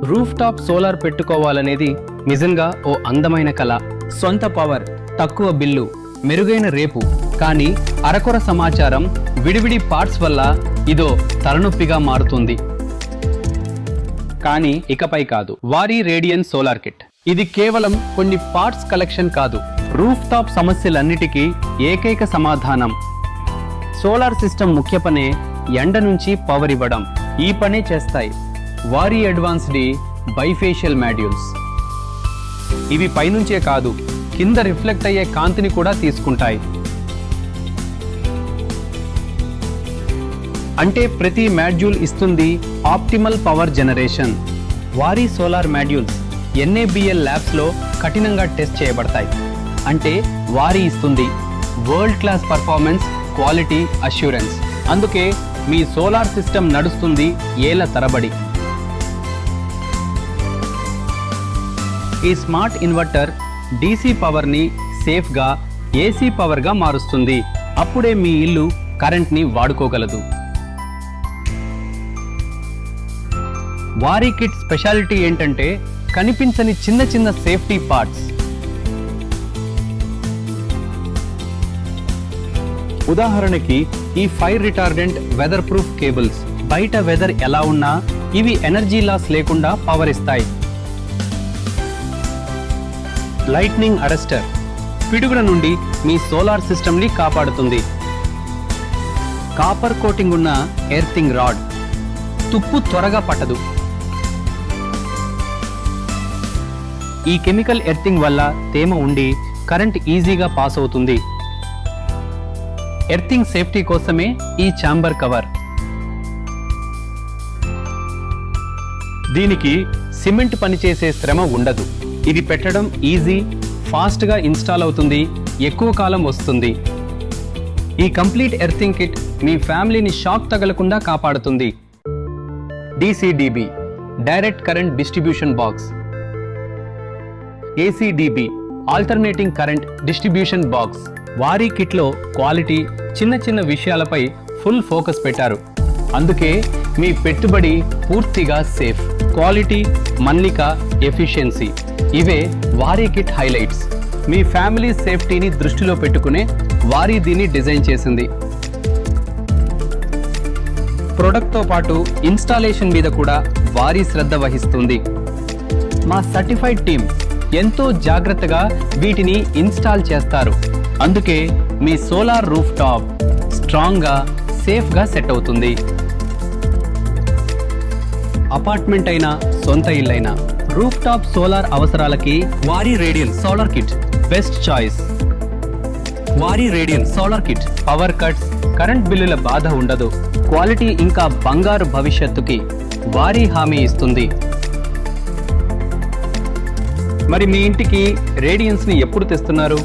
Roof top solar పెట్టుకోవాలనేది నిజంగా ఓ అందమైన కల. సొంత పవర్, తక్కువ బిల్లు, మెరుగైన రేపు. కానీ అరకొర సమాచారం, విడివిడి పార్ట్స్ వల్ల ఇదో తలనొప్పిగా మారుతుంది. కానీ ఇకపై కాదు. వారీ రేడియన్ సోలార్ కిట్. ఇది కేవలం కొన్ని పార్ట్స్ కలెక్షన్ కాదు, రూఫ్ టాప్ సమస్యలన్నిటికీ ఏకైక సమాధానం. సోలార్ సిస్టమ్ ముఖ్య పనే ఎండ నుంచి పవర్ ఇవ్వడం. ఈ పనే చేస్తాయి వారీ అడ్వాన్స్డ్ బైఫేషియల్ మాడ్యూల్స్. ఇవి పైనుంచే కాదు, కింద రిఫ్లెక్ట్ అయ్యే కాంతిని కూడా తీసుకుంటాయి. అంటే ప్రతి మాడ్యూల్ ఇస్తుంది ఆప్టిమల్ పవర్ జనరేషన్. వారీ సోలార్ మాడ్యూల్స్ NABL ల్యాబ్స్లో కఠినంగా టెస్ట్ చేయబడతాయి. అంటే వారీ ఇస్తుంది world class performance, quality assurance. అందుకే మీ సోలార్ సిస్టమ్ నడుస్తుంది ఏళ్ల తరబడి. ఈ స్మార్ట్ ఇన్వర్టర్ DC పవర్ని సేఫ్గా AC పవర్గా మారుస్తుంది. అప్పుడే మీ ఇల్లు కరెంట్ని వాడుకోగలదు. వారీ కిట్ స్పెషాలిటీ ఏంటంటే కనిపించని చిన్న చిన్న సేఫ్టీ పార్ట్స్. ఉదాహరణకి ఈ fire retardant weather proof cables. బయట వెదర్ ఎలా ఉన్నా ఇవి ఎనర్జీ లాస్ లేకుండా పవర్ ఇస్తాయి. Lightning arrester. పిడుగుల నుండి మీ సోలార్ సిస్టమ్ని కాపాడుతుంది. కాపర్ కోటింగ్ ఉన్న ఎర్తింగ్ రాడ్. తుప్పు త్వరగా పట్టదు. ఈ కెమికల్ ఎర్తింగ్ వల్ల తేమ ఉండి కరెంట్ ఈజీగా పాస్ అవుతుంది. ఎర్తింగ్ సేఫ్టీ కోసమే ఈ ఛాంబర్ కవర్. దీనికి సిమెంట్ పనిచేసే శ్రమ ఉండదు. ఇది పెట్టడం ఈజీ, ఫాస్ట్గా ఇన్స్టాల్ అవుతుంది, ఎక్కువ కాలం వస్తుంది. ఈ కంప్లీట్ ఎర్తింగ్ కిట్ మీ ఫ్యామిలీని షాక్ తగలకుండా కాపాడుతుంది. DCDB direct current distribution box. ACDB alternating current distribution box. Waaree కిట్లో క్వాలిటీ, చిన్న చిన్న విషయాలపై ఫుల్ ఫోకస్ పెట్టారు. అందుకే మీ పెట్టుబడి పూర్తిగా సేఫ్. క్వాలిటీ, మన్నిక, ఎఫిషియన్సీ ఇవే వారీ కిట్ హైలైట్స్. మీ ఫ్యామిలీ సేఫ్టీని దృష్టిలో పెట్టుకునే వారీ దీన్ని డిజైన్ చేసింది. ప్రొడక్ట్తో పాటు ఇన్స్టాలేషన్ మీద కూడా వారీ శ్రద్ధ వహిస్తుంది. మా సర్టిఫైడ్ టీమ్ ఎంతో జాగ్రత్తగా వీటిని ఇన్స్టాల్ చేస్తారు. అందుకే మీ సోలార్ రూఫ్ టాప్ స్ట్రాంగ్గా, సేఫ్గా సెట్ అవుతుంది. అపార్ట్మెంట్ అయినా, సొంత ఇల్లైనా రూఫ్ టాప్ సోలార్ అవసరాలకి Waaree Radian solar kit best choice. Waaree Radian solar kit. Power cuts, current బిల్లుల బాధ ఉండదు. క్వాలిటీ ఇంకా బంగారు భవిష్యత్తుకి వారీ హామీ ఇస్తుంది. మరి మీ ఇంటికి రేడియన్స్ని ఎప్పుడు తెస్తున్నారు?